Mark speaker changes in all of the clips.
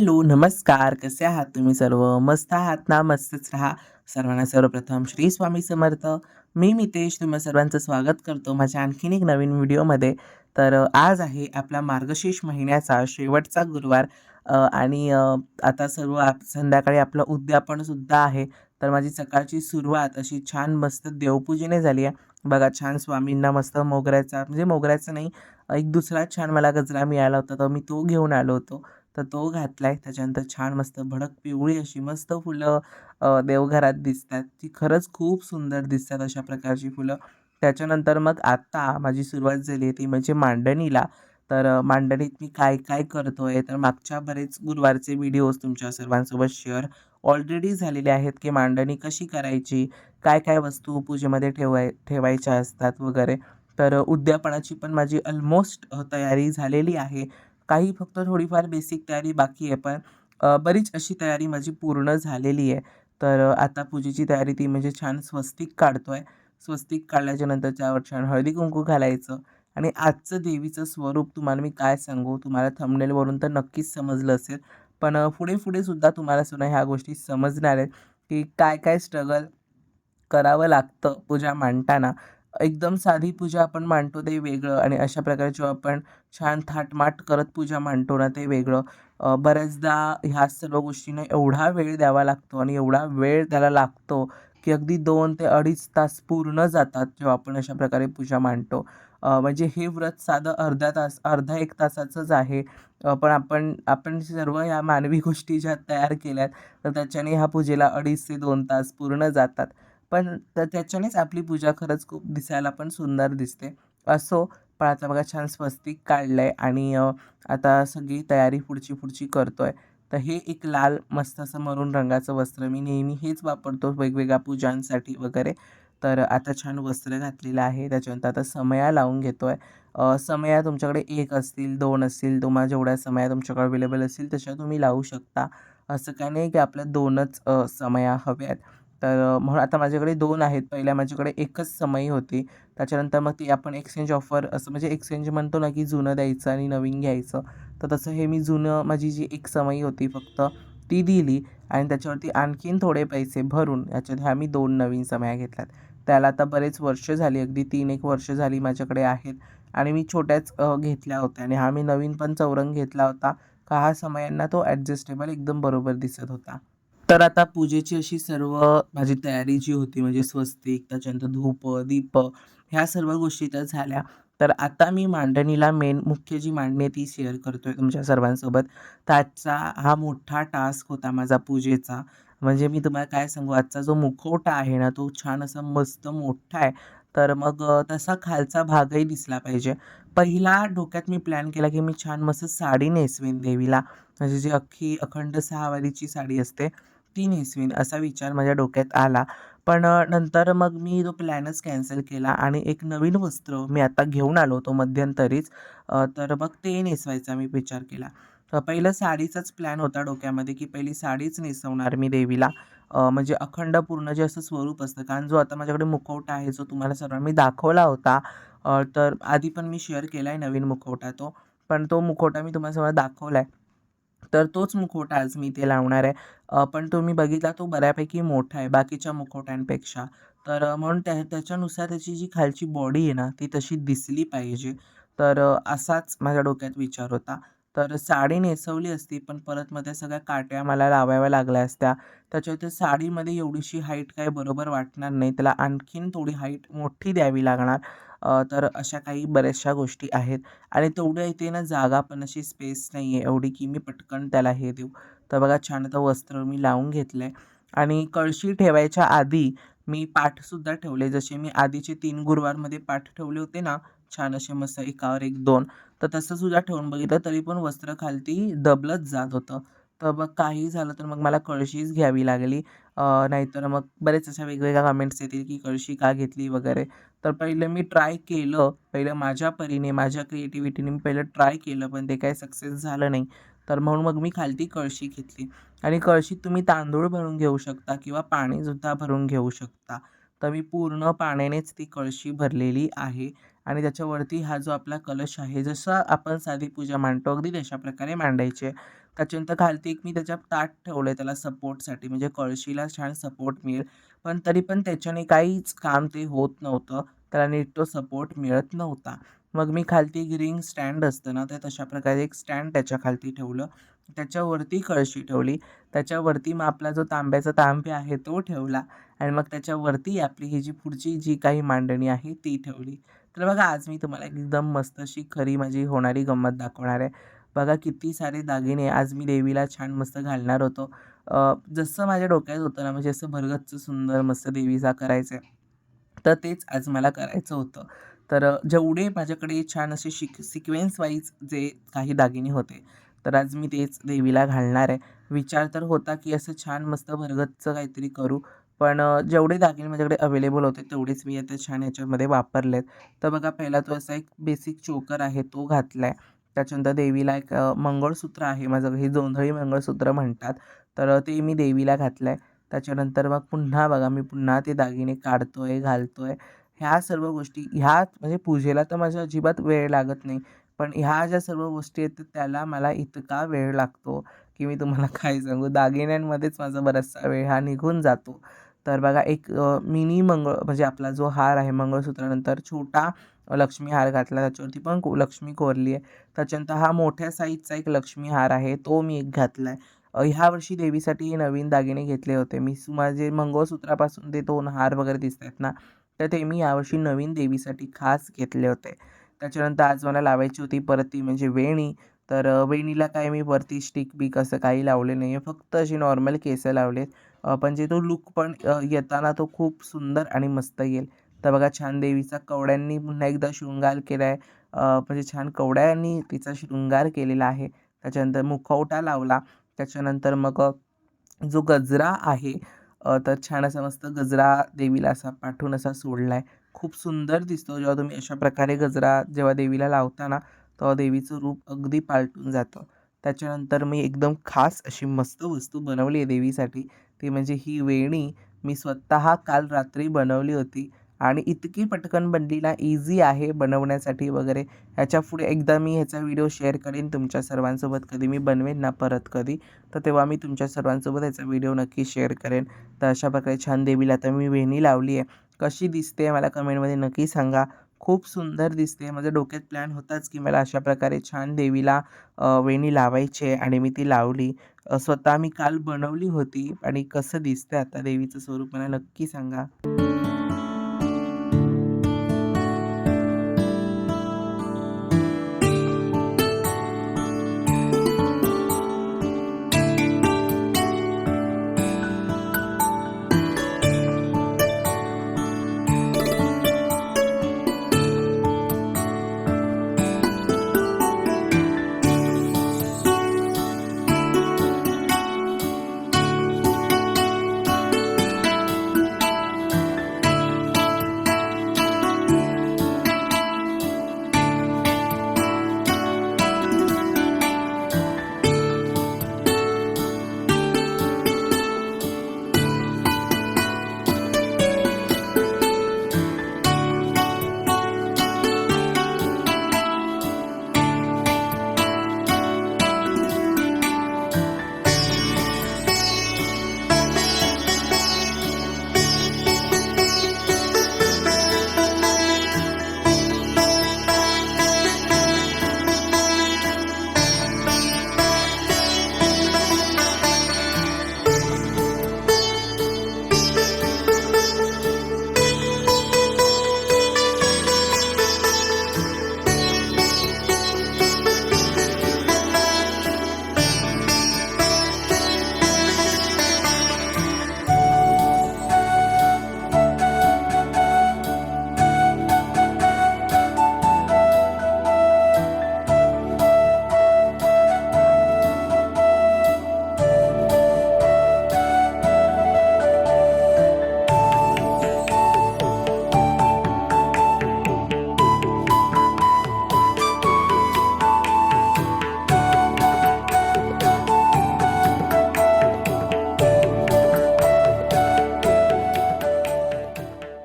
Speaker 1: Hello, नमस्कार. कसे आहात तुम्ही सर्व? मस्त आहात ना? मस्तच राहा. सर्वांना सर्वप्रथम श्री स्वामी समर्थ. मी मितेश तुम्हा सर्वांचं स्वागत करतो माझ्या आणखीन एक नवीन व्हिडिओमध्ये. आज आहे आपला मार्गशीर्ष महिन्याचा शेवटचा गुरुवार आणि आता सर्व संध्याकाळी आपलं उद्यापनसुद्धा आहे. तर माझी सकाळची सुरुवात अशी छान मस्त देवपूजेने झाली आहे. बघा छान स्वामींना मस्त मोगऱ्याचा म्हणजे मोगऱ्याचा नाही, एक दुसरा छान मला गजरा मिळाला होता, तर मी तो घेऊन आलो होतो. तर तो घातलाय. त्याच्यानंतर छान मस्त भडक पिवळी अशी मस्त फुलं देवघरात दिसतात. ती खरंच खूप सुंदर दिसतात अशा प्रकारची फुलं. त्याच्यानंतर मग आता माझी सुरुवात झाली आहे ती म्हणजे मांडणीला. मांडणीत मी काय-काय करतोय, तर मागच्या बरेच गुरुवारचे व्हिडिओज तुमच्या सर्वांसोबत शेअर ऑलरेडी झालेले आहेत, की मांडणी कशी करायची, काय-काय वस्तू पूजेमध्ये ठेवायच्या असतात वगैरे. उद्यापनाची पण माझी ऑलमोस्ट तयारी झालेली आहे. काही फक्त थोडीफार बेसिक तयारी बाकी आहे, पण बरीच अशी तयारी माझी पूर्ण झालेली आहे. आता पूजेची तयारी ती म्हणजे छान स्वस्तिक काढतोय. स्वस्तिक काढल्याच्या नंतर त्यावर छान हळदी-कुंकू घालायचं आणि आजचं देवीचं स्वरूप तुम्हाला मी काय सांगू, तुम्हाला थंबनेलवरून तर नक्कीच समजलं असेल. पण पुढे-पुढे सुद्धा तुम्हाला सुद्धा ह्या गोष्टी समजणार आहेत, की काय-काय स्ट्रगल करावं लागतं पूजा मांडताना. एकदम साधी पूजा आपण मांडतो ते वेगळं आणि अशा प्रकारे जेव्हा आपण छान थाटमाट करत पूजा मांडतो ना ते वेगळं. बऱ्याचदा ह्या सर्व गोष्टींना एवढा वेळ द्यावा लागतो आणि एवढा वेळ त्याला लागतो, की अगदी 2 ते अडीच तास पूर्ण जातात जेव्हा आपण अशा प्रकारे पूजा मांडतो. म्हणजे हे व्रत साधं अर्धा तास, अर्धा 1 तासाचंच आहे. पण आपण आपण सर्व ह्या मानवी गोष्टी ज्या तयार केल्यात, तर त्याच्याने ह्या पूजेला 2.5 ते 2 तास पूर्ण जातात. पण त्याच्यानेच आपली पूजा खरंच खूप दिसायला पण सुंदर दिसते. असो, पण आता बघा छान स्वस्तिक काढलंय आणि आता सगळी तयारी पुढची करतोय. तर हे एक लाल मस्त असं मरून रंगाचं वस्त्र मी नेहमी हेच वापरतो वेगवेगळ्या पूजांसाठी वगैरे. आता छान वस्त्र घातलेलं आहे. त्याच्यानंतर आता समया लावून घेतोय. समया तुमच्याकडे 1 असतील, 2 असतील, तुम्हाला जेवढ्या समया तुमच्याकडे अवेलेबल असतील तशा तुम्ही लावू शकता. असं काही नाही की आपल्या 2च समया हव्यात. म्हणून आता माझ्याकडे 2 आहेत. पहिल्या माझ्याकडे 1च समई होती. त्याच्यानंतर मग ती आपण एक्सचेंज ऑफर असं म्हणजे एक्सचेंज म्हणतो ना, की जुनं द्यायचं आणि नवीन घ्यायचं. तर तसं हे मी जुनं माझी जी एक समई होती फक्त ती दिली आणि त्याच्यावरती आणखीन थोडे पैसे भरून ह्याच्यात ह्या मी 2 नवीन समया घेतल्यात. त्याला आता बरेच वर्ष झाली, अगदी 3-1 वर्ष झाली माझ्याकडे आहेत आणि मी छोट्याच घेतल्या होत्या आणि हा मी नवीन पण चौरंग घेतला होता. का हा समयांना तो ॲडजस्टेबल एकदम बरोबर दिसत होता. आता पूजेची अशी सर्व माझी तयारी जी होती म्हणजे स्वस्तिक, त्याच्यानंतर धूप, दीप ह्या सर्व गोष्टी तर झाल्या. तर आता मी मांडणीला मेन मुख्य जी मांडणी आहे ती शेअर करतोय तुमच्या सर्वांसोबत. त्याचा हा मोठा टास्क होता माझा पूजेचा. म्हणजे मी तुम्हाला काय सांगू आजचा जो मुखवटा आहे ना, तो छान असा मस्त मोठा आहे. तसा खालचा भागही दिसला पाहिजे. पहिला डोक्यात मी प्लॅन केला, की मी छान मस्त साडी नेसवीन देवीला. म्हणजे जी अख्खी अखंड 6 वारीची साडी असते, ती नेसवीन असा विचार माझ्या डोक्यात आला. पण नंतर मग मी तो प्लॅनच कॅन्सल केला आणि एक नवीन वस्त्र मी आता घेऊन आलो होतो मध्यंतरीच. मग ते नेसवायचा मी विचार केला. पहिलं साडीचाच प्लॅन होता डोक्यामध्ये, की पहिली साडीच नेसवणार मी देवीला. म्हणजे अखंड पूर्ण जे असं स्वरूप असतं, कारण जो आता माझ्याकडे मुखवटा आहे, जो तुम्हाला सर्वांना मी दाखवला होता. आधी पण मी शेअर केलाय नवीन मुखवटा तो. पण तो मुखवटा मी तुम्हाला सगळा दाखवलाय. तर तोच मुखवटा आज मी इथे लावणार आहे. पण तुम्ही बघितला तो बऱ्यापैकी मोठा आहे बाकीच्या मुखवट्यांपेक्षा. म्हणून त्याच्यानुसार त्याची जी खालची बॉडी आहे ना, ती तशी दिसली पाहिजे. असाच माझ्या डोक्यात विचार होता. साडी नेसवली असती, पण परत मग त्या सगळ्या काट्या मला लावाव्या लागल्या असत्या. त्याच्यावर साडीमध्ये एवढीशी हाईट काही बरोबर वाटणार नाही. त्याला आणखीन थोडी हाईट मोठी द्यावी लागणार. अशा काही बऱ्याचशा गोष्टी आहेत. आणि तेवढ्या इथे ना जागा पण अशी स्पेस नाही आहे एवढी, की मी पटकन त्याला हे देऊ. तर बघा छान आता वस्त्र मी लावून घेतलंय आणि कळशी ठेवायच्या आधी मी पाटसुद्धा ठेवले. जसे मी आधीचे 3 गुरुवारमध्ये पाट ठेवले होते ना, छान असे मस्त एकावर एक 2 तर तसं सुद्धा ठेवून बघितलं तरी पण वस्त्र खालती दबलत जात होतं. तर मग काही झालं तर मग मला कळशीच घ्यावी लागली. नाहीतर मग बरेच अशा वेगवेगळ्या कमेंट्स येतील, की कळशी का घेतली वगैरे. पहिलं मी ट्राय केलं. पहिलं माझ्या परीने, माझ्या क्रिएटिव्हिटीने मी पहिलं ट्राय केलं, पण ते काही सक्सेस झालं नाही. म्हणून मग मी खालती कळशी घेतली आणि कळशीत तुम्ही तांदूळ भरून घेऊ शकता किंवा पाणीसुद्धा भरून घेऊ शकता. तर मी पूर्ण पाण्यानेच ती कळशी भरलेली आहे आणि त्याच्यावरती हा जो आपला कलश आहे, जसं आपण साधी पूजा मांडतो अगदी तशा प्रकारे मांडायची आहे. त्याच्यानंतर खालती एक मी त्याच्यात ताट ठेवलंय त्याला सपोर्टसाठी, म्हणजे कळशीला छान सपोर्ट मिळेल. पण तरी पण त्याच्याने काहीच काम ते होत नव्हतं. त्याला नीट तो सपोर्ट मिळत नव्हता. मग मी खालती एक रिंग स्टँड असतं ना, तर तशा प्रकारे एक स्टँड त्याच्या खालती ठेवलं. त्याच्यावरती कळशी ठेवली. त्याच्यावरती मग आपला जो तांब्याचा तांब्या आहे तो ठेवला आणि मग त्याच्यावरती आपली ही जी पुढची जी काही मांडणी आहे ती ठेवली. तर बघा आज मी तुम्हाला एकदम मस्त अशी खरी माझी होणारी गंमत दाखवणार आहे. बघा किती सारे दागिने आज मी देवीला छान मस्त घालणार होतो. जसं माझ्या डोक्यात होतं ना, म्हणजे असं भरगच्च सुंदर मस्त देवीचा करायचं आहे. तर तेच आज मला करायचं होतं. तर जेवढे माझ्याकडे छान असे सिक्वेन्स वाईज जे काही दागिने होते, तर आज मी तेच देवीला घालणार आहे. विचार तर होता, की असं छान मस्त भरगच्च काहीतरी करू. पण जेवढे दागिने माझ्याकडे अवेलेबल होते तेवढेच मी आता छान याच्यामध्ये वापरलेत. तर बघा पहिला तो असा एक बेसिक चोकर आहे तो घातलाय. त्याच्यानंतर देवीला एक मंगळसूत्र आहे माझं, हे जोंधळी मंगळसूत्र म्हणतात. तर ते मी देवीला घातलंय. त्याच्यानंतर मग पुन्हा बघा मी पुन्हा ते दागिने काढतोय, घालतोय. ह्या सर्व गोष्टी ह्या म्हणजे पूजेला तर माझ्या अजिबात वेळ लागत नाही. पण ह्या ज्या सर्व गोष्टी आहेत तर त्याला मला इतका वेळ लागतो, की मी तुम्हाला काय सांगू. दागिन्यांमध्येच माझा बराचसा वेळ हा निघून जातो. तर बघा एक मिनी म्हणजे आपला जो हार आहे मंगळसूत्रानंतर छोटा लक्ष्मी हार घातला. त्याच्यावरती पण लक्ष्मी कोरली आहे. त्याच्यानंतर हा मोठ्या साईजचा एक लक्ष्मी हार आहे तो मी एक घातलाय. ह्या वर्षी देवीसाठी नवीन दागिने घेतले होते मी. माझे मंगळसूत्रापासून ते 2 हार वगैरे दिसतायत ना, तर ते मी यावर्षी नवीन देवीसाठी खास घेतले होते. त्याच्यानंतर आज मला लावायची होती परत ती म्हणजे वेणी. तर वेणीला काय मी वरती स्टिक-बिक असं काही लावले नाही आहे. फक्त अशी नॉर्मल केसं लावलेत. पण जे तो लूक पण येताना तो खूप सुंदर आणि मस्त येईल. तर बघा छान देवीचा कवड्यांनी पुन्हा एकदा शृंगार केलाय. म्हणजे छान कवड्यांनी तिचा शृंगार केलेला आहे. त्याच्यानंतर मुखवटा लावला. त्याच्यानंतर मग जो गजरा आहे तर छान असा मस्त गजरा देवीला असा पाठवून असा सोडला आहे. खूप सुंदर दिसतो जेव्हा तुम्ही अशा प्रकारे गजरा जेव्हा देवीला लावता ना, तेव्हा देवीचं रूप अगदी पालटून जातं. त्याच्यानंतर मी एकदम खास अशी मस्त वस्तू बनवली आहे देवीसाठी. ती म्हणजे ही वेणी मी स्वतः काल रात्री बनवली होती आणि इतकी पटकन बनली ना, ईझी आहे बनवण्यासाठी वगैरे. ह्याच्यापुढे एकदा मी ह्याचा व्हिडिओ शेअर करेन तुमच्या सर्वांसोबत कधी मी बनवेन ना परत कधी, तर तेव्हा मी तुमच्या सर्वांसोबत याचा व्हिडिओ नक्की शेअर करेन. तर अशा प्रकारे छान देवीला आता मी वेणी लावली आहे. कशी दिसते मला कमेंटमध्ये नक्की सांगा. खूप सुंदर दिसते. माझ्या डोक्यात प्लॅन होताच, की मला अशा प्रकारे छान देवीला वेणी लावायची आहे आणि मी ती लावली. स्वतः मी काल बनवली होती आणि कसं दिसतंय आता देवीचं स्वरूप मला नक्की सांगा.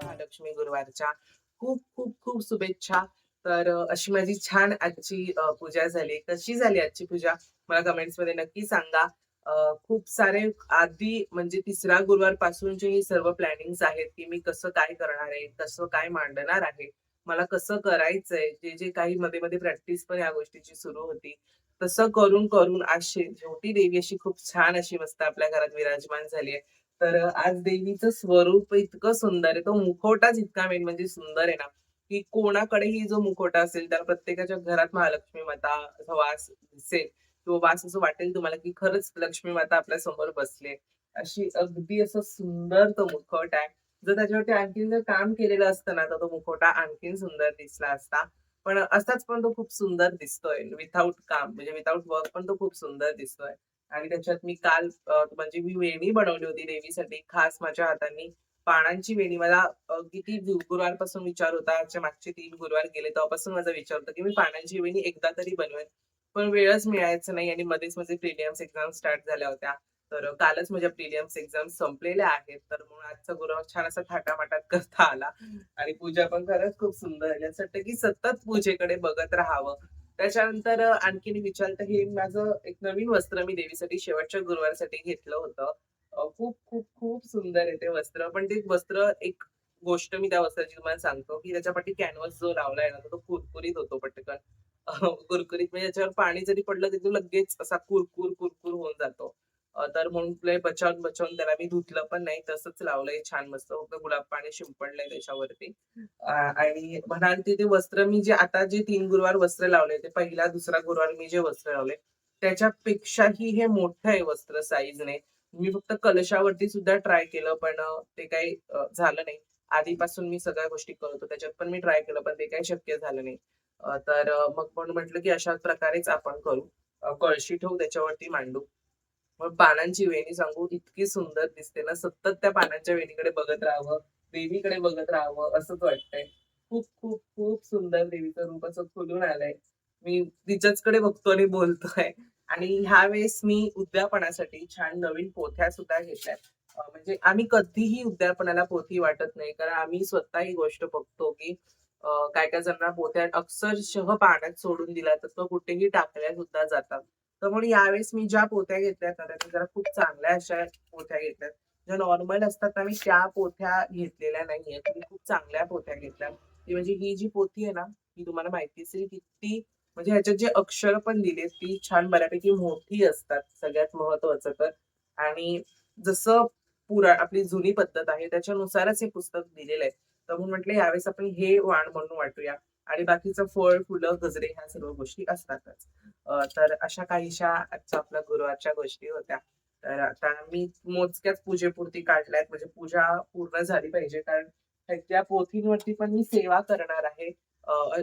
Speaker 1: महालक्ष्मी गुरुवारच्या खूप खूप खूप शुभेच्छा. तर अशी माझी छान आजची पूजा झाली. कशी झाली आजची पूजा? मला कमेंट्समध्ये नक्की सांगा. खूप सारे आधी म्हणजे 3रा गुरुवारपासूनचे ही सर्व प्लॅनिंग्स आहेत, की मी कसं काय करणार आहे, कसं काय मांडणार आहे, मला कसं करायचंय, जे काही मध्ये-मध्ये प्रॅक्टिस पण या गोष्टीची सुरू होती. तसं करून आज शेवटी देवी अशी खूप छान अशी मस्त आपल्या घरात विराजमान झाली आहे. तर आज देवीचं स्वरूप इतकं सुंदर आहे. तो मुखवटाच इतका मेन म्हणजे सुंदर आहे ना, की कोणाकडेही जो मुखवटा असेल, त्याला प्रत्येकाच्या घरात महालक्ष्मी माता असा वास दिसेल किंवा वास असं वाटेल तुम्हाला, की खरंच लक्ष्मी माता आपल्या समोर बसली अशी अगदी असं सुंदर तो मुखवटा आहे. जर त्याच्यावरती आणखीन जर काम केलेलं असतं ना, तर तो मुखवटा आणखीन सुंदर दिसला असता. पण असाच पण तो खूप सुंदर दिसतोय. विथआऊट काम म्हणजे विथआऊट वर्क पण तो खूप सुंदर दिसतोय. आणि त्याच्यात मी काल म्हणजे मी वेणी बनवली होती देवीसाठी खास माझ्या हातांनी. पानांची वेणी मला किती गुरुवारपासून विचार होता. याच्या मागचे 3 गुरुवार गेले तेव्हापासून माझा विचार होता, की मी पानांची वेणी एकदा तरी बनवेन. पण वेळच मिळायचा नाही आणि मध्येच माझे प्रिलिम्स एक्झाम स्टार्ट झाल्या होत्या. तर कालच माझ्या प्रिलिम्स एक्झाम संपलेल्या आहेत. तर म्हणून आजचा गुरुवार छान असा थाटामाटात करता आला आणि पूजा पण खरंच खूप सुंदर झाली. असं वाटतं, की सतत पूजेकडे बघत राहावं. त्याच्यानंतर आणखीन विचार तर हे माझं एक नवीन वस्त्र मी देवीसाठी शेवटच्या गुरुवारसाठी घेतलं होतं. खूप, खूप, खूप सुंदर आहे ते वस्त्र. पण ते वस्त्र एक गोष्ट मी त्या वस्त्राची तुम्हाला सांगतो, की त्याच्या पाठी कॅनव्हास जो लावलाय ना, तो कुरकुरीत होतो पटकन. कुरकुरीत म्हणजे त्याच्यावर पाणी जरी पडलं, तरी तो लगेच असा कुरकुर होऊन जातो. तर म्हणून लय बचावून त्याला मी धुतलं पण नाही. तसंच लावलंय छान मस्त. फक्त गुलाब पाणी शिंपडलंय त्याच्यावरती. आणि म्हणाल ते वस्त्र मी जे आता जे 3 गुरुवार वस्त्र लावले, ते पहिला, दुसरा गुरुवार मी जे वस्त्र लावले, त्याच्यापेक्षाही हे मोठं आहे वस्त्र साइजने. मी फक्त कलशावरती सुद्धा ट्राय केलं, पण ते काही झालं नाही. आधीपासून मी सगळ्या गोष्टी करतो. त्याच्यात पण मी ट्राय केलं, पण ते काही शक्य झालं नाही. तर मग म्हणून म्हटलं, की अशा प्रकारेच आपण करू. कळशी ठेवू, त्याच्यावरती मांडू. मग पानांची वेणी सांगू इतकी सुंदर दिसते ना, सतत त्या पानांच्या वेणीकडे बघत राहावं, देवीकडे बघत राहावं असंच वाटतंय. खूप, खूप, खूप सुंदर देवीचं रूप असं खुलून आलंय. मी तिच्याचकडे बघतो आणि बोलतोय. आणि ह्यावेळेस मी उद्यापनासाठी छान नवीन पोथ्या सुद्धा घेतल्यात. म्हणजे आम्ही कधीही उद्यापनाला पोथी वाटत नाही. कारण आम्ही स्वतः ही गोष्ट बघतो, की काही-काही जणांना पोथ्या अक्षरशः पाण्यात सोडून दिल्या तर तो कुठेही टाकल्या सुद्धा जातात. तर म्हणून यावेळेस मी ज्या पोथ्या घेतल्यात ना, त्या जरा खूप चांगल्या अशा पोथ्या घेतल्यात. ज्या नॉर्मल असतात ना, मी त्या पोथ्या घेतलेल्या नाहीयेत. मी खूप चांगल्या पोथ्या घेतल्यात. ती म्हणजे ही जी पोथी आहे ना, ही तुम्हाला माहिती असेल किती म्हणजे ह्याच्यात जे अक्षर पण दिलेत, ती छान बऱ्यापैकी मोठी असतात, सगळ्यात महत्त्वाचं तर. आणि जसं आपली जुनी पद्धत आहे, त्याच्यानुसारच हे पुस्तक दिलेलं आहे. तर म्हणून म्हटलं यावेळेस आपण हे वाण म्हणून वाटूया आणि बाकीचं फळ, फुलं, गजरे ह्या सर्व गोष्टी असतातच. तर अशा काहीशा आजच्या आपल्या गुरुवारच्या गोष्टी होत्या. तर आता मी मोजक्याच पूजेपुरती काढल्यात म्हणजे पूजा पूर्ण झाली पाहिजे कारण त्या पोथींवरती पण मी सेवा करणार आहे.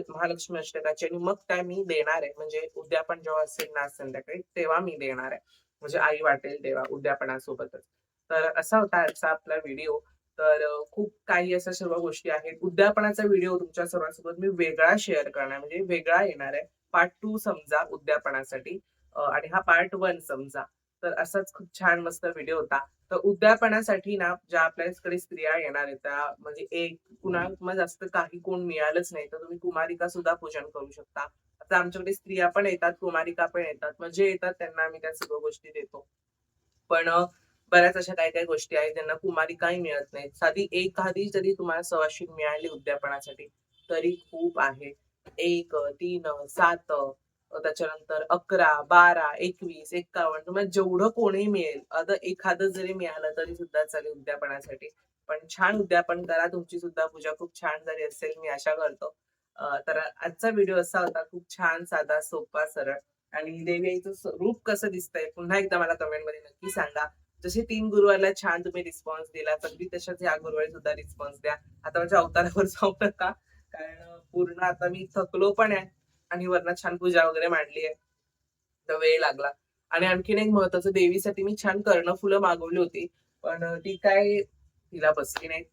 Speaker 1: महालक्ष्मी अष्टकाची आणि मग त्या मी देणार आहे. म्हणजे उद्यापन जेव्हा असेल ना संध्याकाळी, तेव्हा मी देणार आहे. म्हणजे आई वाटेल तेव्हा उद्यापनासोबतच. तर असा होता आजचा आपला व्हिडिओ. तर खूप काही अशा सर्व गोष्टी आहेत. उद्यापनाचा व्हिडिओ तुमच्या सर्वांसोबत मी वेगळा शेअर करणार म्हणजे वेगळा येणार आहे. पार्ट 2 समजा उद्यापनासाठी आणि हा पार्ट 1 समजा. तर असाच खूप छान मस्त व्हिडिओ होता. तर उद्यापनासाठी ना, ज्या आपल्याकडे स्त्रिया येणार आहेत त्या म्हणजे एक कुणाला जास्त काही कोण मिळालंच नाही, तर तुम्ही कुमारिका सुद्धा पूजन करू शकता. आता आमच्याकडे स्त्रिया पण येतात, कुमारिका पण येतात. म्हणजे येतात त्यांना आम्ही त्या सर्व गोष्टी देतो. पण बऱ्याच अशा काही-काही गोष्टी आहेत ज्यांना कुमारिकाही मिळत नाहीत. साधी एखादी जरी तुम्हाला सवाशीण मिळाली उद्यापनासाठी, तरी खूप आहे. 1, 3, 7 त्याच्यानंतर 11, 12, 21, 51 तुम्हाला जेवढं कोणी मिळेल, आता एखादं जरी मिळालं तरी सुद्धा चालेल उद्यापनासाठी. पण छान उद्यापन करा. तुमची सुद्धा पूजा खूप छान झाली असेल मी आशा करतो. तर आजचा व्हिडिओ असा होता खूप छान, साधा, सोपा, सरळ आणि देवी आईचं रूप कसं दिसतंय पुन्हा एकदा मला कमेंटमध्ये नक्की सांगा. जसे 3 गुरुवारला छान तुम्ही रिस्पॉन्स दिला, अगदी तशाच ह्या गुरुवारी सुद्धा रिस्पॉन्स द्या. आता माझ्या अवतारावर जाऊ नका. कारण पूर्ण आता मी थकलो पण आहे आणि वरनं छान पूजा वगैरे मांडली आहे. तर वेळ लागला. आणि आणखीन एक महत्वाचं देवीसाठी मी छान कर्णफुलं मागवली होती. पण ती काय तिला बसली नाहीत.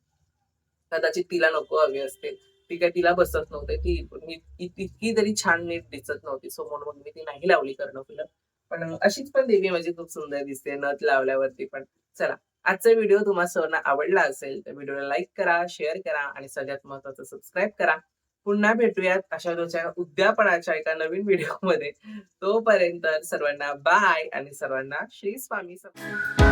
Speaker 1: कदाचित तिला नको हवी असतील. ती काय तिला बसत नव्हते. ती तितकी तरी छान नीट दिसत नव्हती. सो म्हणून मग मी ती नाही लावली कर्णफुलं. पण अशीच पण देवी माझी खूप सुंदर दिसते नथ लावल्यावरती पण. चला, आजचा व्हिडिओ तुम्हा सर्वांना आवडला असेल तर व्हिडिओला लाईक करा, शेअर करा आणि सगळ्यात महत्त्वाचं सबस्क्राईब करा. पुन्हा भेटूयात अशा रोजच्या उद्यापनाच्या एका नवीन व्हिडिओमध्ये. तोपर्यंत सर्वांना बाय आणि सर्वांना श्री स्वामी समर्थ.